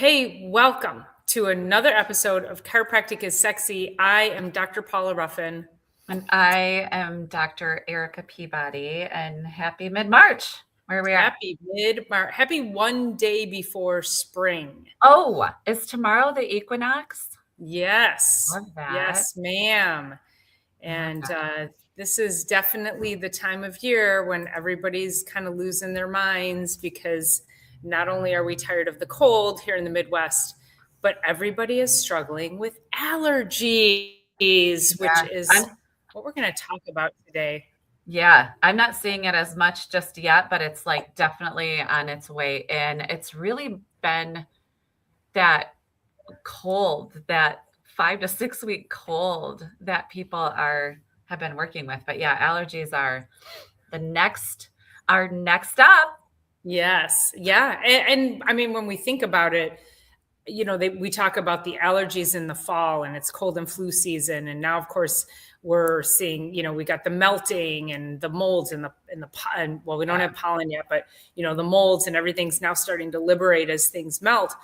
Hey, welcome to another episode of Chiropractic is Sexy. I am Dr. Paula Ruffin. And I am Dr. Erica Peabody, and happy mid-March, where we are. Happy mid-March. Happy one day before spring. Oh, is tomorrow the equinox? Yes. Love that. Yes, ma'am. And this is definitely the time of year when everybody's kind of losing their minds because not only are we tired of the cold here in the Midwest, but everybody is struggling with allergies, which is what we're going to talk about today. Yeah, I'm not seeing it as much just yet, but it's like definitely on its way in. It's really been that cold, that 5 to 6 week cold that people have been working with. But yeah, allergies are our next up. Yes. Yeah. And I mean, when we think about it, we talk about the allergies in the fall and it's cold and flu season. And now, of course, we're seeing, we got the melting and the molds and well, we don't have pollen yet, but, the molds and everything's now starting to liberate as things melt.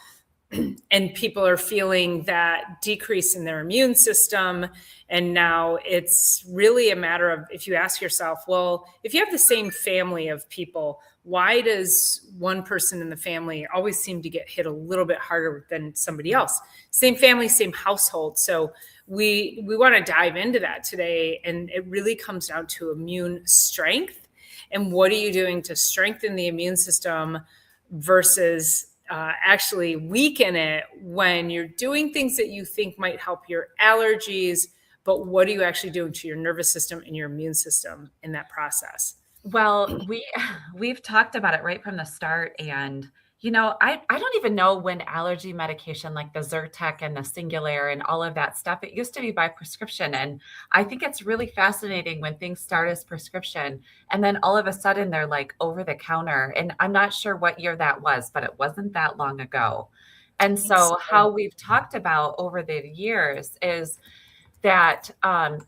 And people are feeling that decrease in their immune system. And now it's really a matter of, if you ask yourself, well, if you have the same family of people, why does one person in the family always seem to get hit a little bit harder than somebody else? Same family, same household. So we want to dive into that today. And it really comes down to immune strength. And what are you doing to strengthen the immune system versus actually weaken it when you're doing things that you think might help your allergies, but what are you actually doing to your nervous system and your immune system in that process? Well, we've talked about it right from the start. And, I don't even know when allergy medication like the Zyrtec and the Singular and all of that stuff, it used to be by prescription. And I think it's really fascinating when things start as prescription and then all of a sudden they're like over the counter. And I'm not sure what year that was, but it wasn't that long ago. And so how we've talked about over the years is that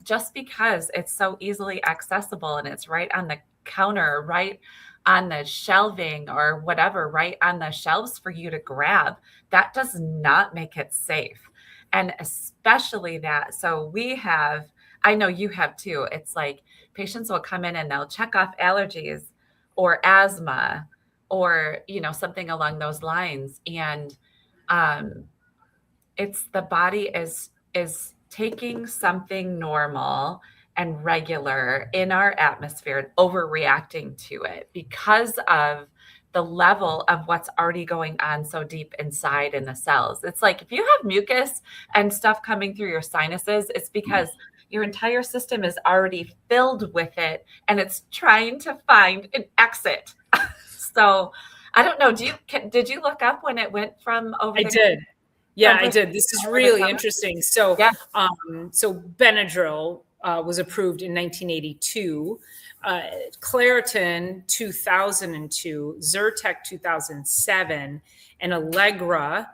just because it's so easily accessible and it's right on the counter, right on the shelving or whatever, right on the shelves for you to grab, that does not make it safe. And especially that. So I know you have too. It's like patients will come in and they'll check off allergies or asthma or, something along those lines. And it's the body is taking something normal and regular in our atmosphere and overreacting to it because of the level of what's already going on so deep inside in the cells. It's like if you have mucus and stuff coming through your sinuses, it's because your entire system is already filled with it and it's trying to find an exit. So I don't know. Did you look up when it went from over? I did. Yeah, I did. This is really interesting. So, so Benadryl was approved in 1982, Claritin 2002, Zyrtec 2007, and Allegra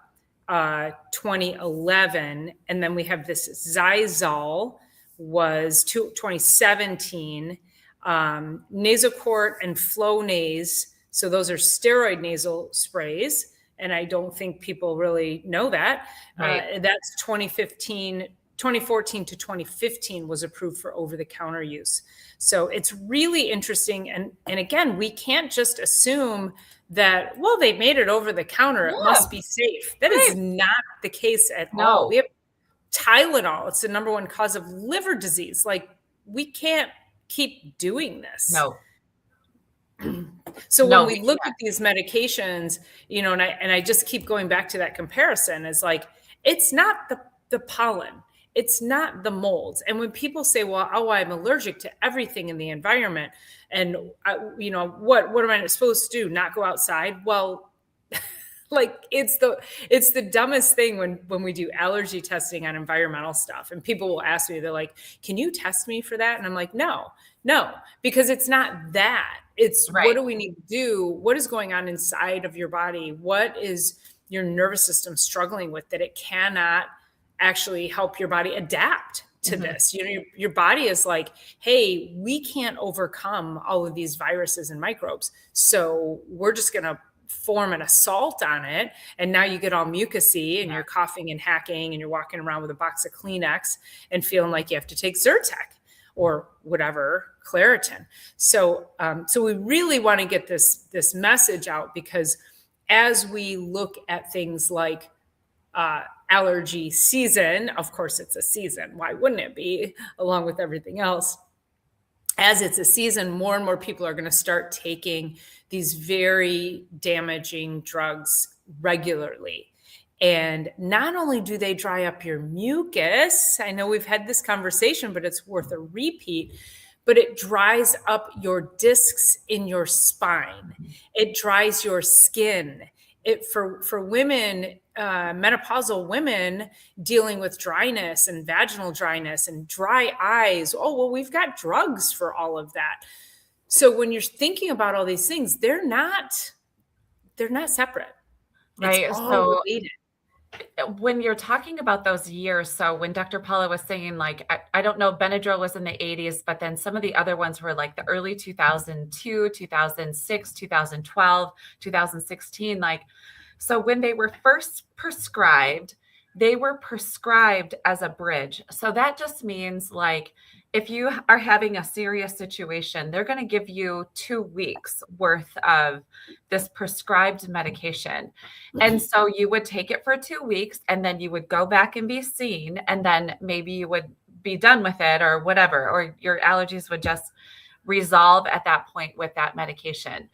2011, and then we have this Zizal was 2017, Nasocort and Flonase. So those are steroid nasal sprays. And I don't think people really know that. Right. That's 2014 to 2015 was approved for over-the-counter use. So it's really interesting. And again, we can't just assume that, well, they made it over the counter. It must be safe. That is not the case at all. We have Tylenol. It's the number one cause of liver disease. Like, we can't keep doing this. No. So when we look at these medications, and I just keep going back to that comparison, is like, it's not the pollen, it's not the molds. And when people say, well, I'm allergic to everything in the environment, and what am I supposed to do? Not go outside? Well, like it's the dumbest thing when we do allergy testing on environmental stuff, and people will ask me, they're like, can you test me for that? And I'm like, no, because it's not that. It's What do we need to do? What is going on inside of your body? What is your nervous system struggling with that it cannot actually help your body adapt to this? Your body is like, hey, we can't overcome all of these viruses and microbes. So we're just going to form an assault on it, and now you get all mucusy and Yeah. you're coughing and hacking and you're walking around with a box of Kleenex and feeling like you have to take Zyrtec or whatever, Claritin. So we really want to get this message out, because as we look at things like allergy season, of course it's a season, why wouldn't it be, along with everything else? As it's a season, more and more people are going to start taking these very damaging drugs regularly. And not only do they dry up your mucus, I know we've had this conversation, but it's worth a repeat, but it dries up your discs in your spine. It dries your skin. It for women, menopausal women dealing with dryness and vaginal dryness and dry eyes. Oh, well, we've got drugs for all of that. So when you're thinking about all these things, they're not separate. Right. It's all So related. when you're talking about those years, so when Dr. Paula was saying, like, I don't know, Benadryl was in the 80s, but then some of the other ones were like the early 2002, 2006, 2012, 2016. Like, so when they were first prescribed, they were prescribed as a bridge. So that just means, like, if you are having a serious situation, they're going to give you 2 weeks worth of this prescribed medication. And so you would take it for 2 weeks, and then you would go back and be seen, and then maybe you would be done with it or whatever, or your allergies would just resolve at that point with that medication.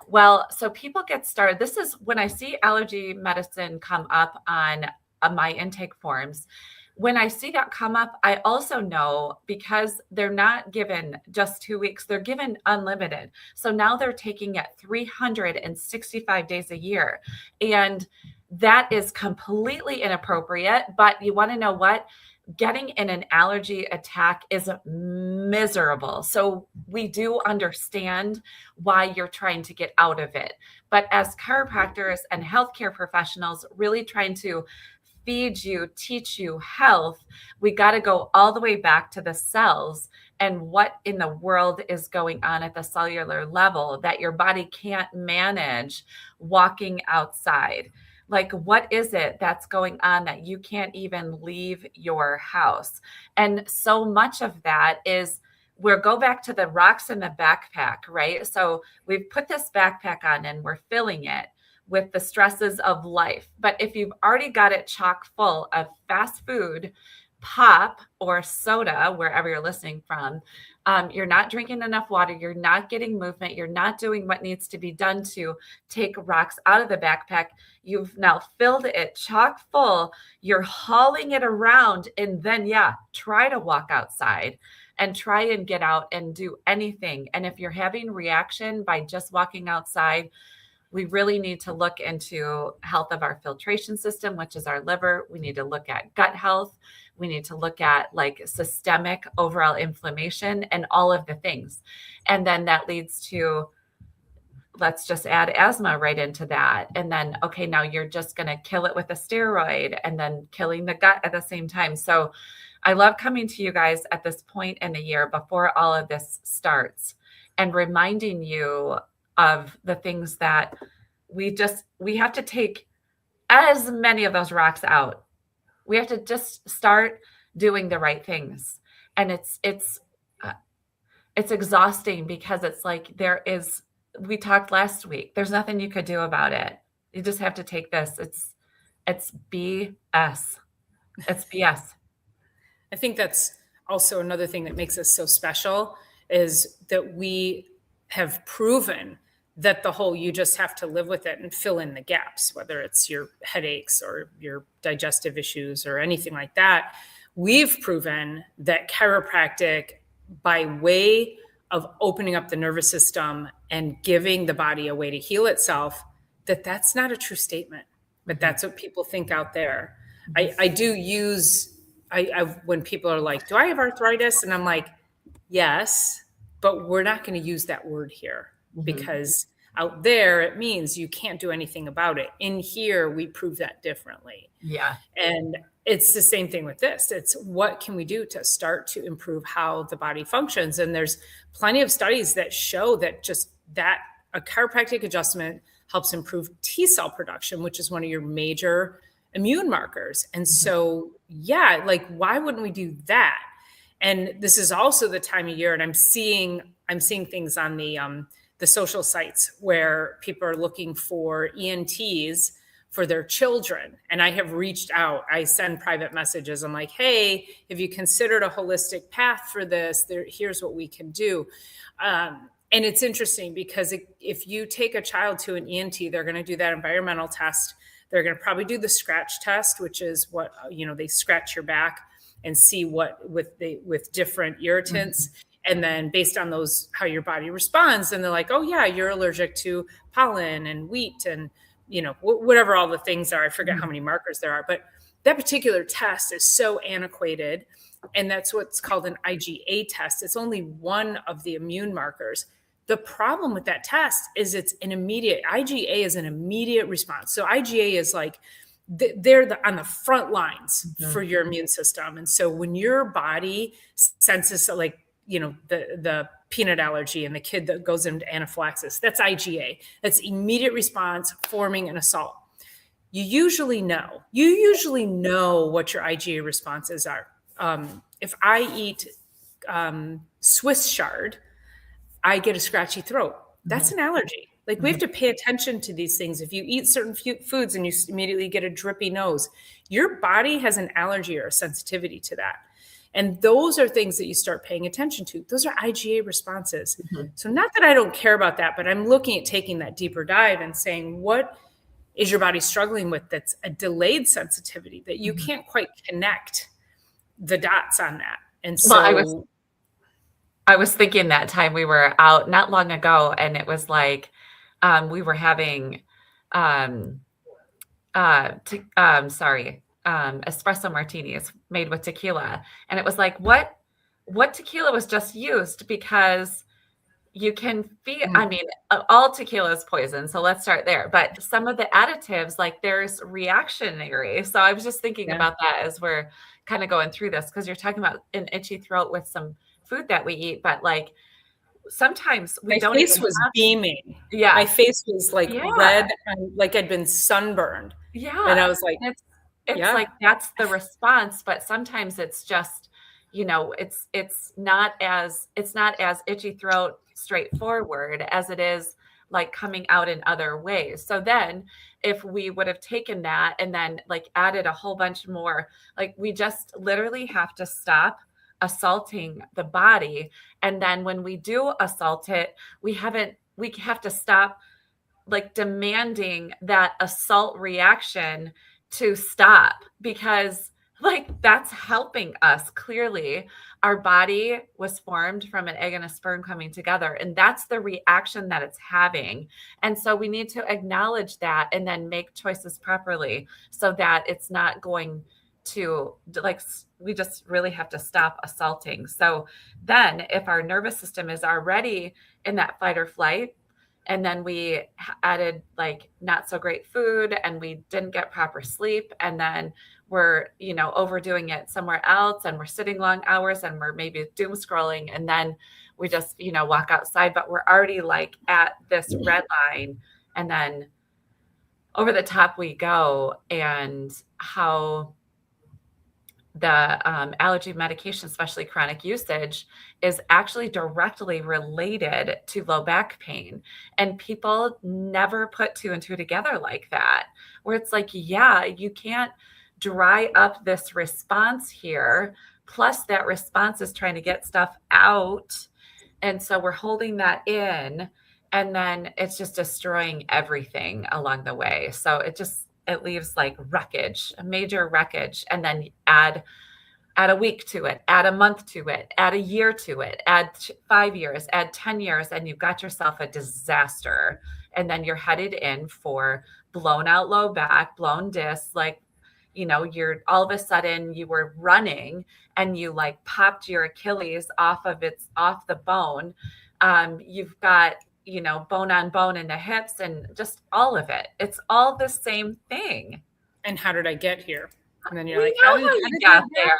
Well, so people get started. This is when I see allergy medicine come up on my intake forms. When I see that come up, I also know, because they're not given just 2 weeks, they're given unlimited. So now they're taking it 365 days a year. And that is completely inappropriate. But you want to know what? Getting in an allergy attack is miserable. So we do understand why you're trying to get out of it. But as chiropractors and healthcare professionals really trying to feed you, teach you health, we got to go all the way back to the cells and what in the world is going on at the cellular level that your body can't manage walking outside. Like, what is it that's going on that you can't even leave your house? And so much of that is, we'll go back to the rocks in the backpack, right? So we've put this backpack on and we're filling it with the stresses of life. But if you've already got it chock full of fast food, pop, or soda, wherever you're listening from, you're not drinking enough water, you're not getting movement, you're not doing what needs to be done to take rocks out of the backpack. You've now filled it chock full, you're hauling it around, and then, try to walk outside and try and get out and do anything. And if you're having reaction by just walking outside, we really need to look into health of our filtration system, which is our liver. We need to look at gut health. We need to look at like systemic overall inflammation and all of the things. And then that leads to, let's just add asthma right into that. And then, okay, now you're just going to kill it with a steroid and then killing the gut at the same time. So I love coming to you guys at this point in the year before all of this starts and reminding you of the things that we have to take as many of those rocks out. We have to just start doing the right things. And it's exhausting, because it's like, we talked last week, there's nothing you could do about it. You just have to take this. It's BS. It's BS. I think that's also another thing that makes us so special, is that we have proven that the whole, you just have to live with it and fill in the gaps, whether it's your headaches or your digestive issues or anything like that. We've proven that chiropractic, by way of opening up the nervous system and giving the body a way to heal itself, that's not a true statement, but that's what people think out there. I do use, when people are like, do I have arthritis? And I'm like, yes, but we're not going to use that word here, because out there it means you can't do anything about it. In here, we prove that differently. Yeah. And it's the same thing with this. It's what can we do to start to improve how the body functions? And there's plenty of studies that show that just that a chiropractic adjustment helps improve T cell production, which is one of your major immune markers. And so, yeah, like, why wouldn't we do that? And this is also the time of year, and I'm seeing things on the social sites where people are looking for ENTs for their children. And I have reached out. I send private messages. I'm like, hey, have you considered a holistic path for this? Here's what we can do. And it's interesting because if you take a child to an ENT, they're going to do that environmental test. They're going to probably do the scratch test, which is what, they scratch your back and see what with different irritants. And then based on those, how your body responds, and they're like, oh yeah, you're allergic to pollen and wheat and, whatever all the things are. I forget how many markers there are, but that particular test is so antiquated. And that's what's called an IgA test. It's only one of the immune markers. The problem with that test is IgA is an immediate response. So IgA is like, they're on the front lines for your immune system. And so when your body senses, like, the peanut allergy and the kid that goes into anaphylaxis, that's IgA. That's immediate response forming an assault. You usually know what your IgA responses are. If I eat Swiss chard, I get a scratchy throat. That's an allergy. Like, we have to pay attention to these things. If you eat certain foods and you immediately get a drippy nose, your body has an allergy or a sensitivity to that. And those are things that you start paying attention to. Those are IgA responses. So not that I don't care about that, but I'm looking at taking that deeper dive and saying, what is your body struggling with that's a delayed sensitivity that you can't quite connect the dots on that? And so I was thinking that time we were out not long ago, and it was like we were having espresso martinis made with tequila, and it was like, what tequila was just used, because you can feel, I mean, all tequila is poison, so let's start there. But some of the additives, like, there's reactionary. So I was just thinking about that as we're kind of going through this, because you're talking about an itchy throat with some food that we eat, but like, sometimes we don't. My face was beaming. Yeah, my face was like red, and like I'd been sunburned. Yeah, and I was like, it's like, that's the response. But sometimes it's just, it's not as itchy throat straightforward as it is like coming out in other ways. So then if we would have taken that and then like added a whole bunch more, like, we just literally have to stop assaulting the body. And then when we do assault it, we have to stop like demanding that assault reaction to stop, because like, that's helping us. Clearly, our body was formed from an egg and a sperm coming together, and that's the reaction that it's having. And so we need to acknowledge that and then make choices properly so that it's not going to, like, we just really have to stop assaulting. So then if our nervous system is already in that fight or flight, and then we added like not so great food, and we didn't get proper sleep, and then we're, overdoing it somewhere else, and we're sitting long hours, and we're maybe doom scrolling, and then we just, walk outside, but we're already like at this red line, and then over the top we go. And how the allergy medication, especially chronic usage, is actually directly related to low back pain. And people never put two and two together like that, where it's like, yeah, you can't dry up this response here. Plus that response is trying to get stuff out. And so we're holding that in, and then it's just destroying everything along the way. So it leaves like wreckage, a major wreckage. And then add a week to it, add a month to it, add a year to it, add 5 years, add 10 years, and you've got yourself a disaster. And then you're headed in for blown out low back, blown discs, like, you're all of a sudden you were running and you like popped your Achilles off the bone. You've got, bone on bone in the hips, and just all of it. It's all the same thing. And how did I get here? And then you're like, how did you get there?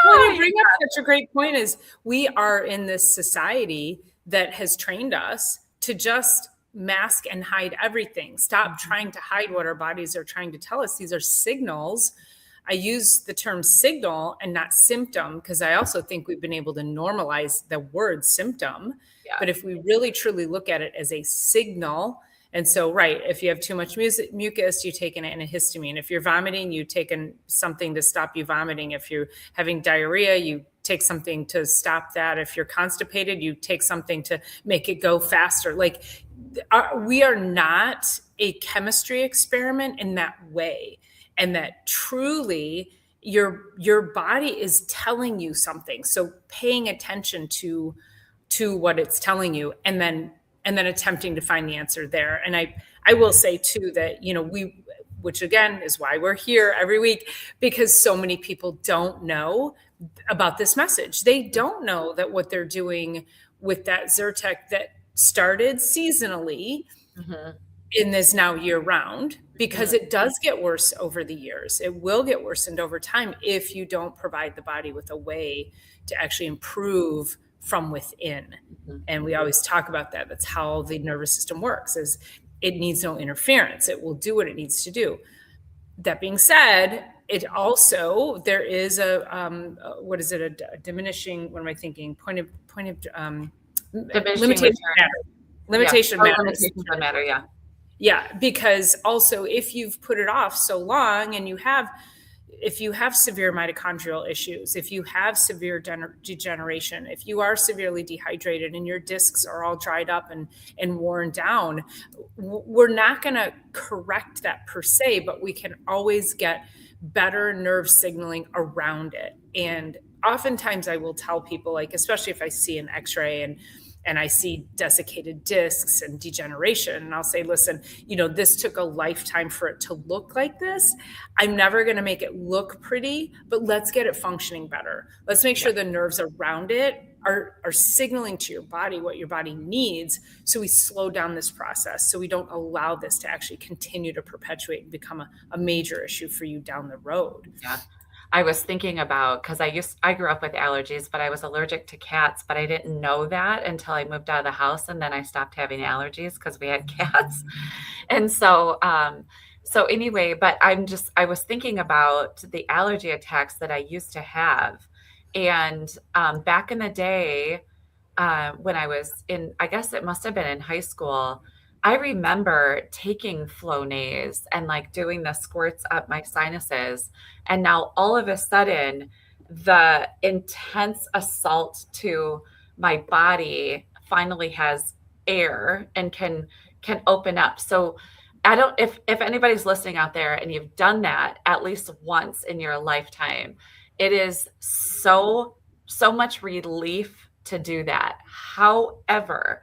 Well, you bring up such a great point. Is we are in this society that has trained us to just mask and hide everything. Stop trying to hide what our bodies are trying to tell us. These are signals. I use the term signal and not symptom because I also think we've been able to normalize the word symptom. Yeah. But if we really truly look at it as a signal, and so, right, if you have too much mucus, you take an antihistamine. If you're vomiting, you take something to stop you vomiting. If you're having diarrhea, you take something to stop that. If you're constipated, you take something to make it go faster. Like, we are not a chemistry experiment in that way. And that truly your body is telling you something. So paying attention to what it's telling you, and then attempting to find the answer there. And I will say too that, which again is why we're here every week, because so many people don't know about this message. They don't know that what they're doing with that Zyrtec that started seasonally in this now year round, because it does get worse over the years. It will get worsened over time if you don't provide the body with a way to actually improve from within. And we always talk about that. That's how the nervous system works, is it needs no interference. It will do what it needs to do. That being said, it also, there is a diminishing, what am I thinking? Limitation matters. Yeah. Yeah, because also if you've put it off so long and if you have severe mitochondrial issues, if you have severe degeneration, if you are severely dehydrated and your discs are all dried up and worn down, we're not going to correct that per se, but we can always get better nerve signaling around it. And oftentimes I will tell people, like, especially if I see an x-ray and I see desiccated discs and degeneration, and I'll say, listen, this took a lifetime for it to look like this. I'm never going to make it look pretty, but let's get it functioning better. Let's make sure the nerves around it are signaling to your body what your body needs, so we slow down this process, so we don't allow this to actually continue to perpetuate and become a major issue for you down the road. Yeah. I was thinking about, because I grew up with allergies, but I was allergic to cats, but I didn't know that until I moved out of the house, and then I stopped having allergies because we had cats. And so anyway, but I was thinking about the allergy attacks that I used to have. And back in the day, when I was I guess it must have been in high school, I remember taking Flonase and like doing the squirts up my sinuses. And now all of a sudden, the intense assault to my body finally has air and can open up. So if anybody's listening out there and you've done that at least once in your lifetime, it is so much relief to do that. However,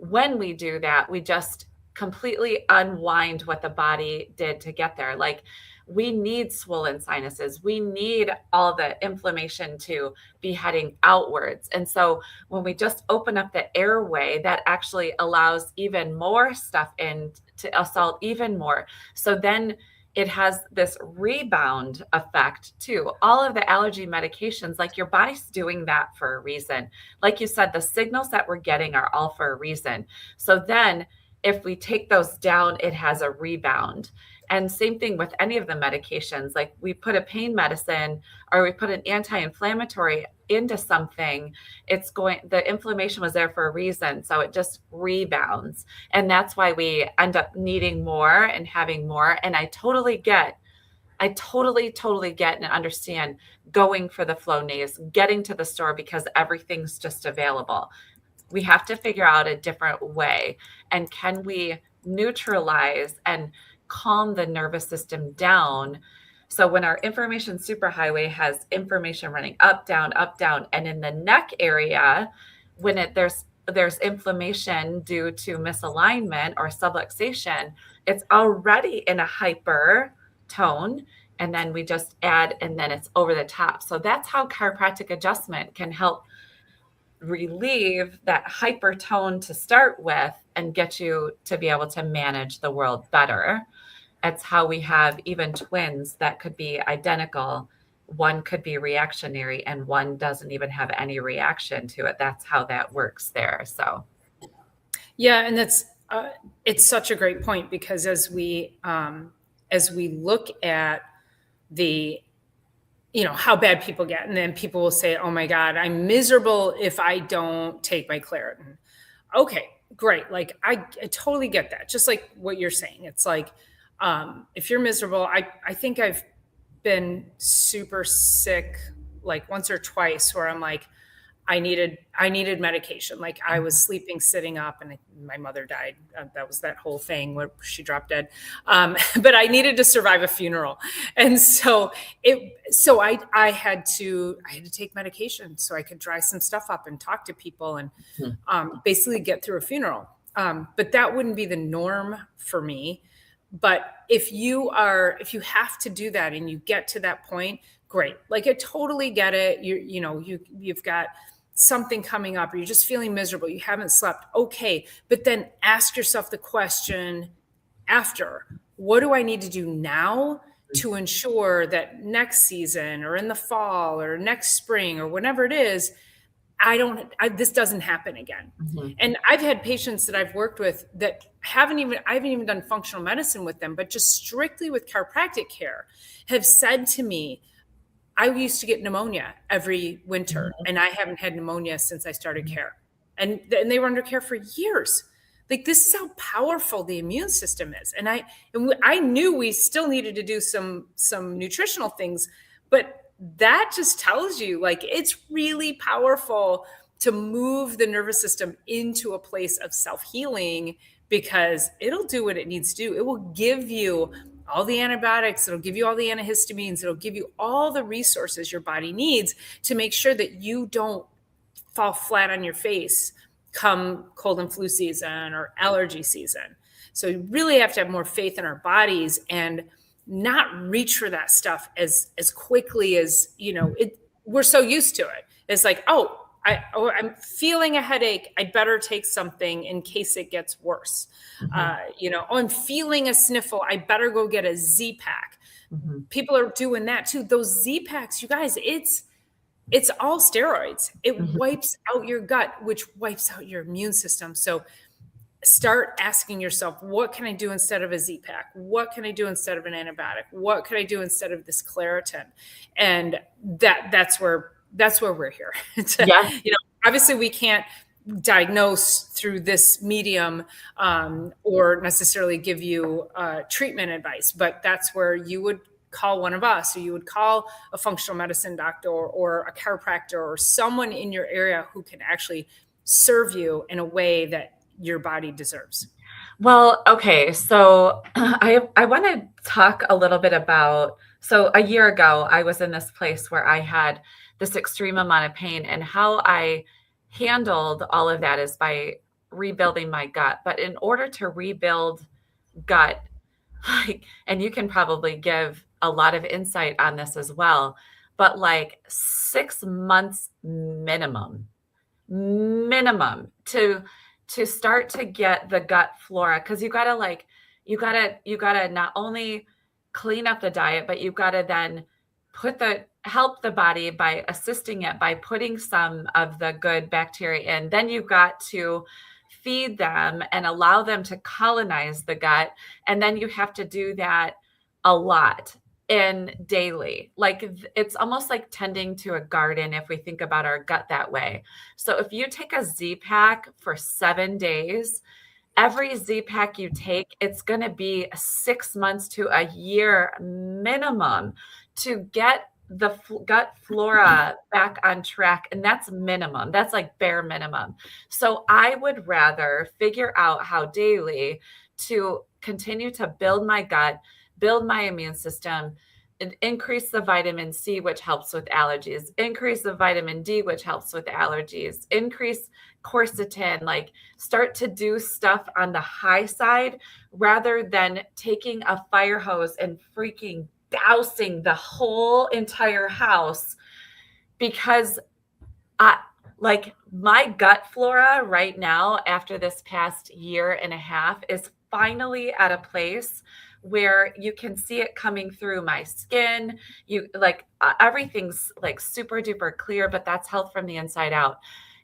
when we do that, we just completely unwind what the body did to get there. Like, we need swollen sinuses. We need all the inflammation to be heading outwards. And so when we just open up the airway, that actually allows even more stuff in to assault even more. So then it has this rebound effect too. All of the allergy medications, like, your body's doing that for a reason. Like you said, the signals that we're getting are all for a reason. So then if we take those down, it has a rebound. And same thing with any of the medications. Like, we put a pain medicine or we put an anti-inflammatory into something, the inflammation was there for a reason. So it just rebounds. And that's why we end up needing more and having more. And I totally get and understand going for the Flonase, getting to the store because everything's just available. We have to figure out a different way. And can we neutralize and calm the nervous system down? So when our information superhighway has information running up, down, and in the neck area, when there's inflammation due to misalignment or subluxation, it's already in a hyper tone, and then we just add, and then it's over the top. So that's how chiropractic adjustment can help relieve that hypertone to start with and get you to be able to manage the world better. It's how we have even twins that could be identical. One could be reactionary and one doesn't even have any reaction to it. That's how that works there. So yeah, and that's It's such a great point, because as we look at the, how bad people get, and then people will say, oh my God, I'm miserable if I don't take my Claritin. Okay, great. Like I totally get that. Just like what you're saying. It's like, if you're miserable, I think I've been super sick like once or twice where I'm like, I needed medication. Like I was sleeping sitting up, and my mother died. That was that whole thing where she dropped dead. But I needed to survive a funeral, and so I had to take medication so I could dry some stuff up and talk to people and basically get through a funeral. But that wouldn't be the norm for me. But if you have to do that and you get to that point, great. Like I totally get it. You've got something coming up, or you're just feeling miserable, you haven't slept. Okay. But then ask yourself the question after, what do I need to do now to ensure that next season or in the fall or next spring or whenever it is, this doesn't happen again. Mhm. And I've had patients that I've worked with that I haven't even done functional medicine with them, but just strictly with chiropractic care, have said to me, I used to get pneumonia every winter, and I haven't had pneumonia since I started care. And they were under care for years. Like, this is how powerful the immune system is. And I knew we still needed to do some nutritional things, but that just tells you, like, it's really powerful to move the nervous system into a place of self-healing, because it'll do what it needs to do. It will give you all the antibiotics, it'll give you all the antihistamines, it'll give you all the resources your body needs to make sure that you don't fall flat on your face come cold and flu season or allergy season. So you really have to have more faith in our bodies and not reach for that stuff as quickly as, we're so used to it. It's like, I'm feeling a headache, I'd better take something in case it gets worse. I'm feeling a sniffle, I better go get a Z-Pack. People are doing that too. Those Z-Packs, you guys, it's all steroids. It wipes out your gut, which wipes out your immune system. So start asking yourself, what can I do instead of a Z-Pack? What can I do instead of an antibiotic? What can I do instead of this Claritin? And that's where we're here. Yeah. Obviously we can't diagnose through this medium or necessarily give you treatment advice, but that's where you would call one of us, or you would call a functional medicine doctor or a chiropractor or someone in your area who can actually serve you in a way that your body deserves. Well, okay. So I want to talk a little bit about, so a year ago, I was in this place where I had this extreme amount of pain, and how I handled all of that is by rebuilding my gut. But in order to rebuild gut, and you can probably give a lot of insight on this as well, but like 6 months minimum to start to get the gut flora, because you gotta not only clean up the diet, but you've got to then help the body by assisting it by putting some of the good bacteria in. Then you've got to feed them and allow them to colonize the gut. And then you have to do that a lot and daily. Like, it's almost like tending to a garden if we think about our gut that way. So if you take a Z-Pack for 7 days, every Z-Pack you take, it's going to be 6 months to a year minimum to get the gut flora back on track. And that's minimum. That's like bare minimum. So I would rather figure out how daily to continue to build my gut, build my immune system, and increase the vitamin C, which helps with allergies, increase the vitamin D, which helps with allergies, increase quercetin, like start to do stuff on the high side rather than taking a fire hose and freaking dousing the whole entire house. Because like my gut flora right now, after this past year and a half, is finally at a place where you can see it coming through my skin. Everything's like super duper clear, but that's health from the inside out.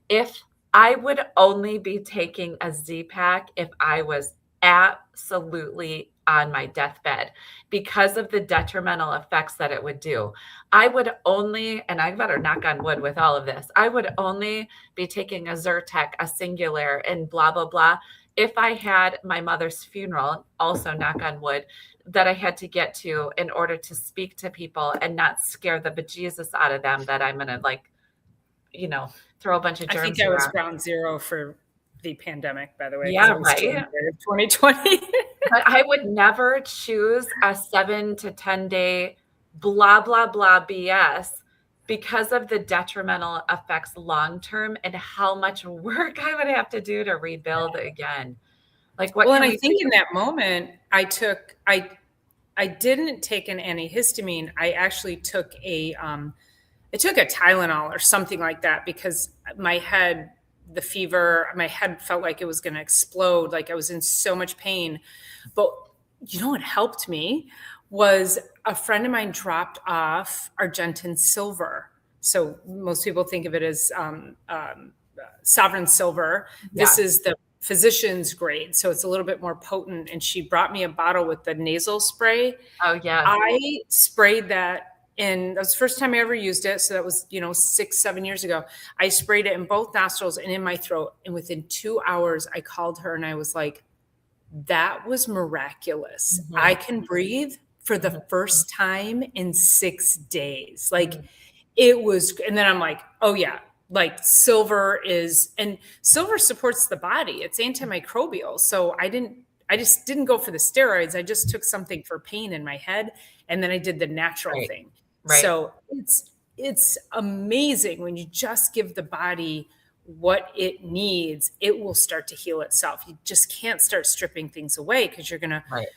If I would only be taking a Z-Pack if I was absolutely on my deathbed because of the detrimental effects that it would do. I would only, and I better knock on wood with all of this, I would only be taking a Zyrtec, a Singular, and blah, blah, blah, if I had my mother's funeral, also knock on wood, that I had to get to in order to speak to people and not scare the bejesus out of them that I'm going to like, throw a bunch of I think germs I was around. ground zero for the pandemic, by the way, because Yeah, it was right. January of 2020. But I would never choose a 7 to 10 day blah, blah, blah BS because of the detrimental effects long term and how much work I would have to do to rebuild again. Like, what Well, can and I we do? think in that moment, I didn't take an antihistamine. I actually took I took a Tylenol or something like that because the fever, my head felt like it was going to explode. Like I was in so much pain. But you know what helped me was a friend of mine dropped off Argentine silver. So most people think of it as sovereign silver. Yeah. This is the physician's grade. So it's a little bit more potent. And she brought me a bottle with the nasal spray. Oh, yes. I sprayed that, and that was the first time I ever used it. So that was, 6, 7 years ago. I sprayed it in both nostrils and in my throat. And within 2 hours, I called her and I was like, that was miraculous. I Mhm. can breathe for the Mhm. first time in 6 days. Like Mhm. it was, and then I'm like, oh yeah, like and silver supports the body. It's antimicrobial. So I just didn't go for the steroids. I just took something for pain in my head. And then I did the natural Right. thing. Right. So it's amazing when you just give the body what it needs, it will start to heal itself. You just can't start stripping things away because you're going to Right.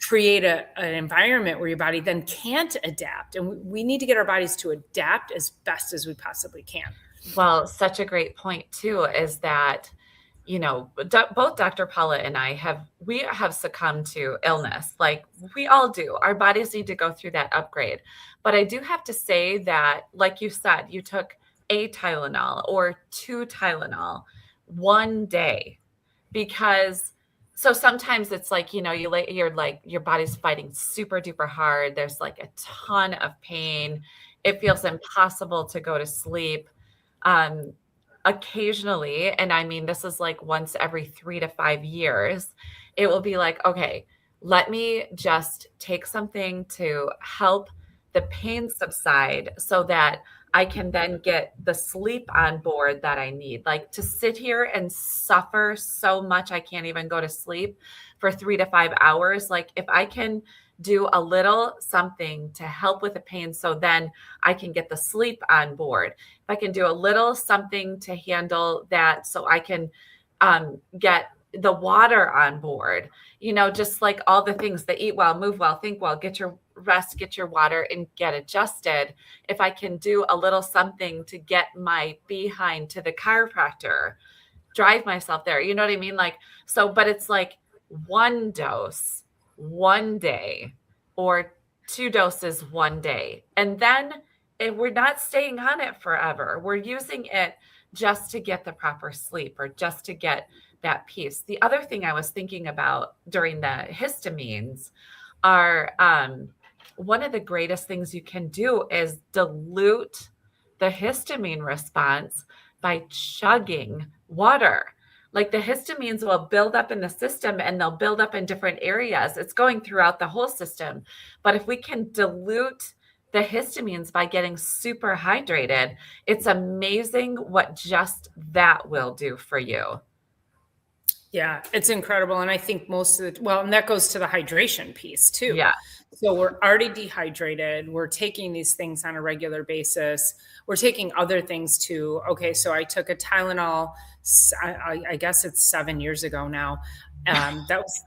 create an environment where your body then can't adapt. And we need to get our bodies to adapt as best as we possibly can. Well, such a great point too is that, both Dr. Paula and we have succumbed to illness. Like we all do. Our bodies need to go through that upgrade. But I do have to say that, like you said, you took a Tylenol or two Tylenol one day because so sometimes it's like, you're like your body's fighting super duper hard. There's like a ton of pain. It feels impossible to go to sleep. Um, Occasionally, and I mean, this is like once every 3 to 5 years, it will be like, okay, let me just take something to help the pain subside so that I can then get the sleep on board that I need. Like to sit here and suffer so much, I can't even go to sleep for 3 to 5 hours. Like if I can do a little something to help with the pain so then I can get the sleep on board. If I can do a little something to handle that so I can get the water on board, just like all the things that eat well, move well, think well, get your rest, get your water, and get adjusted. If I can do a little something to get my behind to the chiropractor, drive myself there, you know what I mean? Like, so, but it's like one dose, one day, or two doses one day. And then we're not staying on it forever. We're using it just to get the proper sleep or just to get that peace. The other thing I was thinking about during the histamines are one of the greatest things you can do is dilute the histamine response by chugging water. Like the histamines will build up in the system and they'll build up in different areas. It's going throughout the whole system. But if we can dilute the histamines by getting super hydrated, it's amazing what just that will do for you. Yeah, it's incredible. And I think and that goes to the hydration piece too. Yeah. So we're already dehydrated. We're taking these things on a regular basis. We're taking other things too. Okay, so I took a Tylenol, I guess it's 7 years ago now. That was,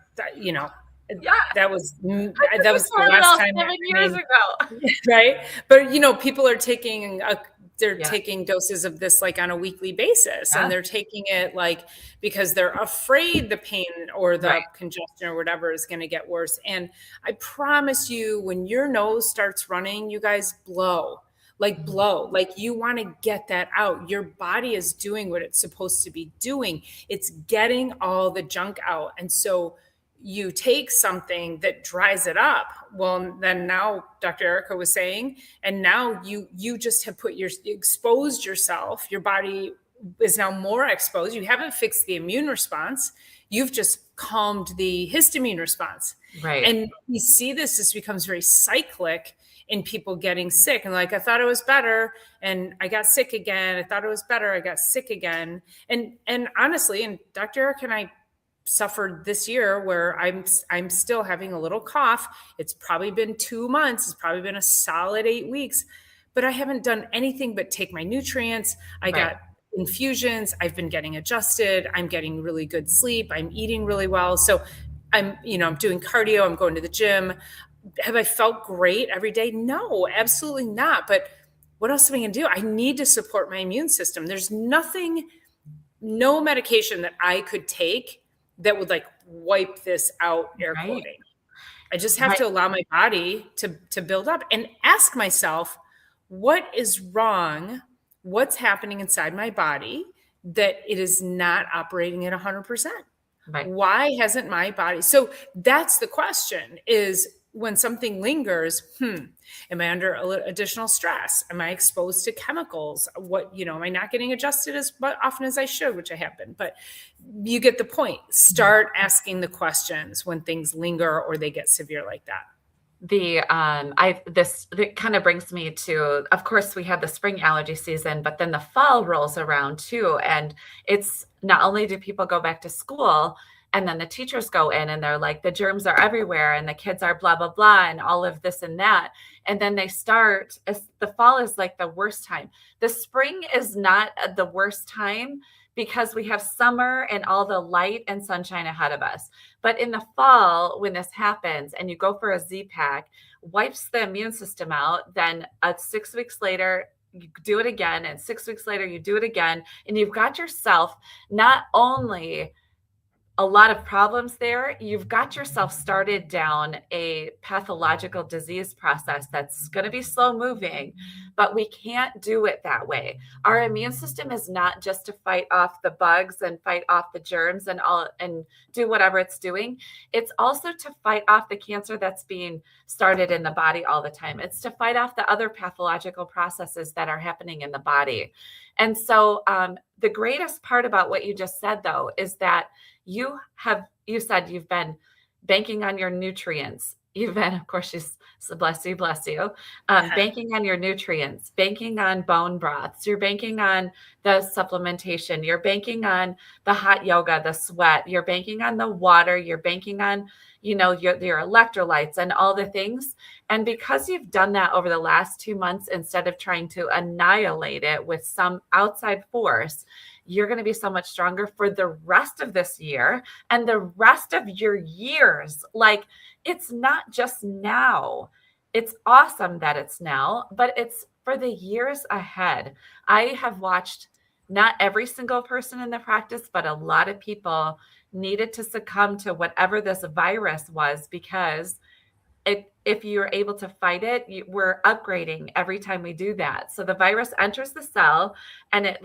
Yeah. that was, I took that a was the last Tylenol time. 7 years ago. Right. But, people are they're Yeah. taking doses of this like on a weekly basis, and Yeah. they're taking it like because they're afraid the pain or the Right. congestion or whatever is going to get worse. And I promise you, when your nose starts running, you guys blow. like blow, like you want to get that out. Your body is doing what it's supposed to be doing. It's getting all the junk out. And so you take something that dries it up. Well, then now Dr. Erica was saying, and now you just have exposed yourself. Your body is now more exposed. You haven't fixed the immune response. You've just calmed the histamine response. Right. And we see this becomes very cyclic in people getting sick. And like, I thought it was better and I got sick again. I thought it was better. I got sick again. And honestly, and Dr. Eric and I suffered this year where I'm still having a little cough. It's probably been 2 months. It's probably been a solid 8 weeks, but I haven't done anything but take my nutrients. I got infusions. I've been getting adjusted. I'm getting really good sleep. I'm eating really well. So I'm doing cardio. I'm going to the gym. Have I felt great every day? No, absolutely not. But what else am I going to do? I need to support my immune system. There's no medication that I could take that would like wipe this out, air quoting. I just have to allow my body to build up and ask myself, what is wrong? What's happening inside my body that it is not operating at 100%? Right. Why hasn't my body? So that's the question, is when something lingers, am I under additional stress? Am I exposed to chemicals? Am I not getting adjusted as often as I should, which I have been, but you get the point. Start asking the questions when things linger or they get severe like that. It kind of brings me to, of course, we have the spring allergy season, but then the fall rolls around too. And it's not only do people go back to school, and then the teachers go in and they're like, the germs are everywhere and the kids are blah, blah, blah, and all of this and that. And then the fall is like the worst time. The spring is not the worst time because we have summer and all the light and sunshine ahead of us. But in the fall, when this happens and you go for a Z-Pack, wipes the immune system out, then 6 weeks later, you do it again. And 6 weeks later, you do it again. And you've got yourself not only a lot of problems there, you've got yourself started down a pathological disease process that's going to be slow moving, but we can't do it that way. Our immune system is not just to fight off the bugs and fight off the germs and do whatever it's doing. It's also to fight off the cancer that's being started in the body all the time. It's to fight off the other pathological processes that are happening in the body. And so the greatest part about what you just said, though, is that you said you've been banking on your nutrients. You've been, of course, bless you, banking on your nutrients, banking on bone broths. You're banking on the supplementation. You're banking on the hot yoga, the sweat. You're banking on the water. You're banking on, your electrolytes and all the things. And because you've done that over the last 2 months, instead of trying to annihilate it with some outside force, you're going to be so much stronger for the rest of this year and the rest of your years. Like, it's not just now. It's awesome that it's now, but it's for the years ahead. I have watched not every single person in the practice, but a lot of people needed to succumb to whatever this virus was, because if you're able to fight it, we're upgrading every time we do that. So the virus enters the cell and it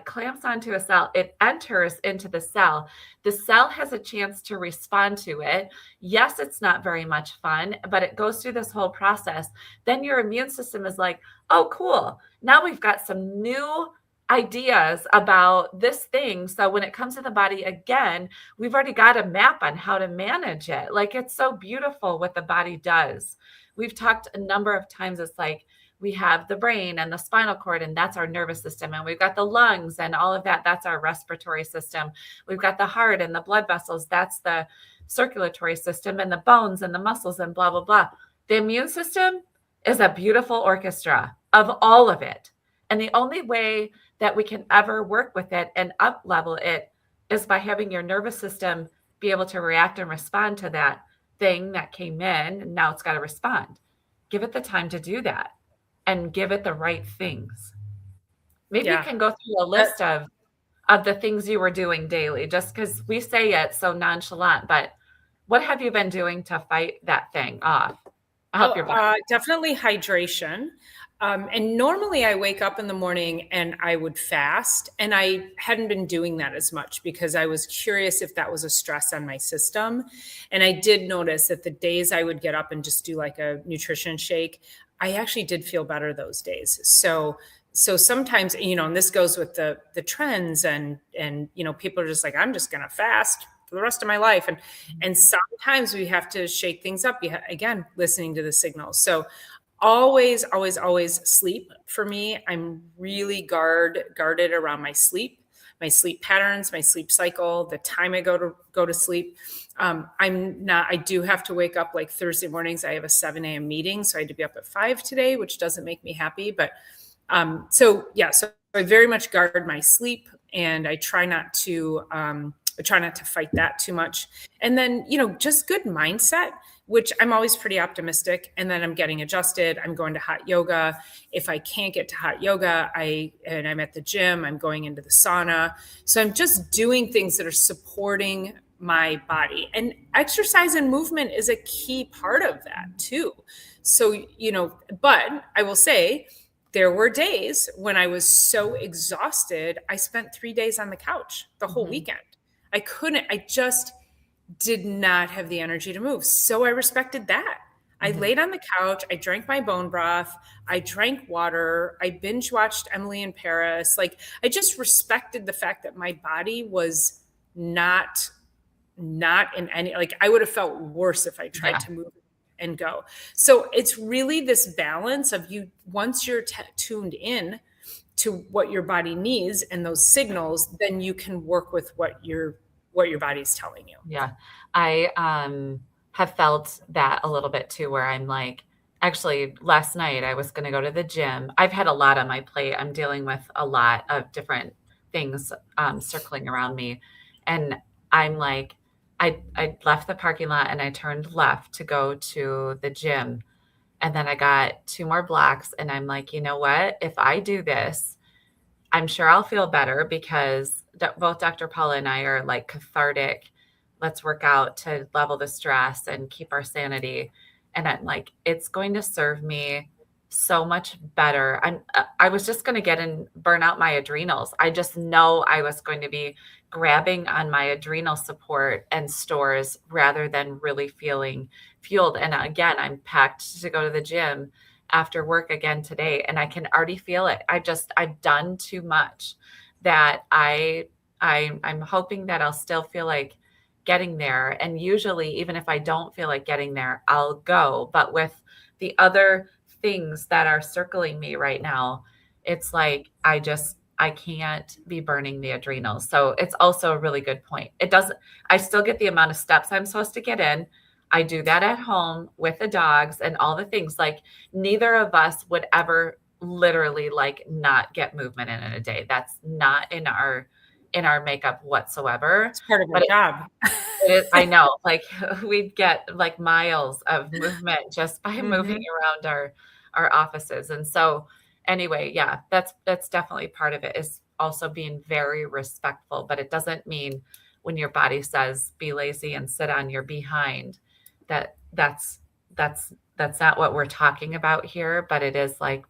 clamps onto a cell. It enters into the cell. The cell has a chance to respond to it. Yes, it's not very much fun, but it goes through this whole process. Then your immune system is like, oh, cool. Now we've got some new ideas about this thing. So when it comes to the body again, we've already got a map on how to manage it. Like, it's so beautiful what the body does. We've talked a number of times. It's like we have the brain and the spinal cord, and that's our nervous system. And we've got the lungs and all of that. That's our respiratory system. We've got the heart and the blood vessels. That's the circulatory system, and the bones and the muscles and blah, blah, blah. The immune system is a beautiful orchestra of all of it. And the only way that we can ever work with it and up level it is by having your nervous system be able to react and respond to that thing that came in, and now it's got to respond. Give it the time to do that and give it the right things. Maybe you can go through a list of the things you were doing daily, just because we say it so nonchalant, but what have you been doing to fight that thing off? help your body? Definitely hydration. And normally I wake up in the morning and I would fast, and I hadn't been doing that as much because I was curious if that was a stress on my system. And I did notice that the days I would get up and just do like a nutrition shake, I actually did feel better those days. So sometimes, and this goes with the trends, and people are just like, I'm just gonna fast for the rest of my life. And sometimes we have to shake things up. Again, listening to the signals. So always, always, always sleep for me. I'm really guarded around my sleep patterns, my sleep cycle, the time I go to sleep. I do have to wake up like Thursday mornings. I have a 7 a.m. meeting. So I had to be up at 5 today, which doesn't make me happy. But so I very much guard my sleep, and I try not to fight that too much. And then, just good mindset, which I'm always pretty optimistic. And then I'm getting adjusted. I'm going to hot yoga. If I can't get to hot yoga, and I'm at the gym, I'm going into the sauna. So I'm just doing things that are supporting my body. And exercise and movement is a key part of that too. So, but I will say, there were days when I was so exhausted, I spent 3 days on the couch the whole weekend. I just did not have the energy to move. So I respected that. I laid on the couch. I drank my bone broth. I drank water. I binge watched Emily in Paris. Like, I just respected the fact that my body was not in any, like, I would have felt worse if I tried to move and go. So it's really this balance of once you're tuned in to what your body needs and those signals, then you can work with what your body's telling you. Yeah. I have felt that a little bit too, where I'm like, actually last night I was going to go to the gym. I've had a lot on my plate. I'm dealing with a lot of different things circling around me. And I'm like, I left the parking lot and I turned left to go to the gym. And then I got 2 more blocks, and I'm like, you know what? If I do this, I'm sure I'll feel better, because both Dr. Paula and I are like cathartic. Let's work out to level the stress and keep our sanity. And I'm like, it's going to serve me so much better. I was just going to get and burn out my adrenals. I just know I was going to be grabbing on my adrenal support and stores rather than really feeling fueled. And again, I'm packed to go to the gym after work again today, and I can already feel it. I've done too much that I'm hoping that I'll still feel like getting there. And usually, even if I don't feel like getting there, I'll go. But with the other things that are circling me right now, it's like I can't be burning the adrenals. So it's also a really good point. I still get the amount of steps I'm supposed to get in. I do that at home with the dogs and all the things. Like, neither of us would ever literally like not get movement in a day. That's not in our makeup whatsoever. It's part of our job. I know, like, we'd get like miles of movement just by moving around our offices. And so anyway, yeah, that's definitely part of it, is also being very respectful. But it doesn't mean when your body says be lazy and sit on your behind, that's not what we're talking about here. But it is like,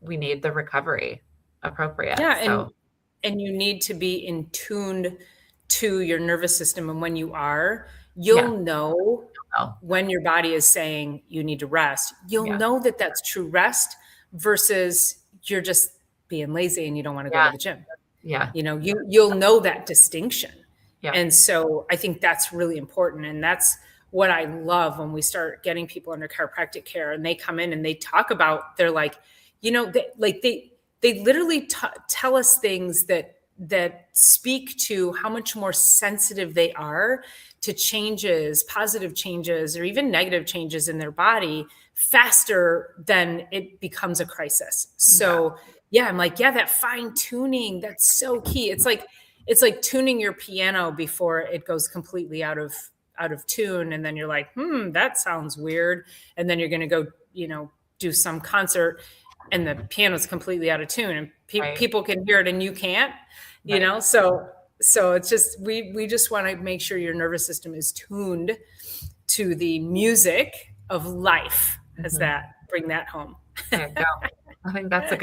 we need the recovery appropriate. Yeah. So. And you need to be in tuned to your nervous system. And when you are, you'll know when your body is saying you need to rest. You'll know that that's true rest versus you're just being lazy and you don't want to go to the gym. Yeah. You'll know that distinction. Yeah. And so I think that's really important. And that's what I love when we start getting people under chiropractic care and they come in and they talk about, they're like, they literally tell us things that speak to how much more sensitive they are to changes, positive changes, or even negative changes in their body faster than it becomes a crisis. So I'm like, that fine tuning, that's so key. It's like tuning your piano before it goes completely out of tune. And then you're like, that sounds weird. And then you're going to go, do some concert and the piano's completely out of tune, and people can hear it and you can't, so it's just, we just want to make sure your nervous system is tuned to the music of life, as Mhm. that bring that home. There you go. I think that's a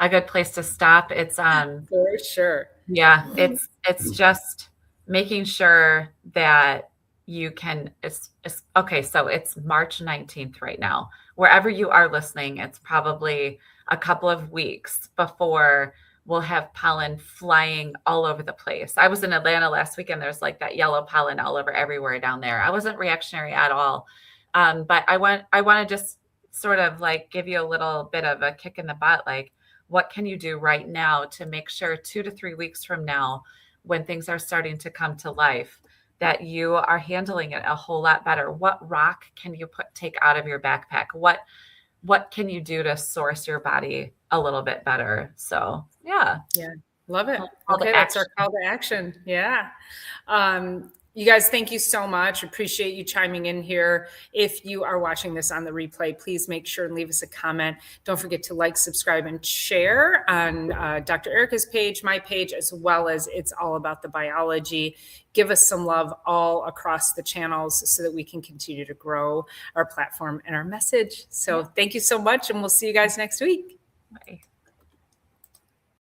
good place to stop. It's For sure. yeah, it's just making sure that you can it's okay, so it's March 19th right now. Wherever you are listening, it's probably a couple of weeks before we'll have pollen flying all over the place. I was in Atlanta last weekend. There's like that yellow pollen all over everywhere down there. I wasn't reactionary at all. But I want to just sort of like give you a little bit of a kick in the butt, like what can you do right now to make sure 2 to 3 weeks from now, when things are starting to come to life, that you are handling it a whole lot better? What rock can you take out of your backpack? What can you do to source your body a little bit better? So yeah, Yeah. Love it. call Okay. to That's our action. call to action. Yeah. You guys, thank you so much. Appreciate you chiming in here. If you are watching this on the replay, please make sure and leave us a comment. Don't forget to like, subscribe, and share on Dr. Erica's page, my page, as well as It's All About the Biology. Give us some love all across the channels so that we can continue to grow our platform and our message. So thank you so much, and we'll see you guys next week. Bye.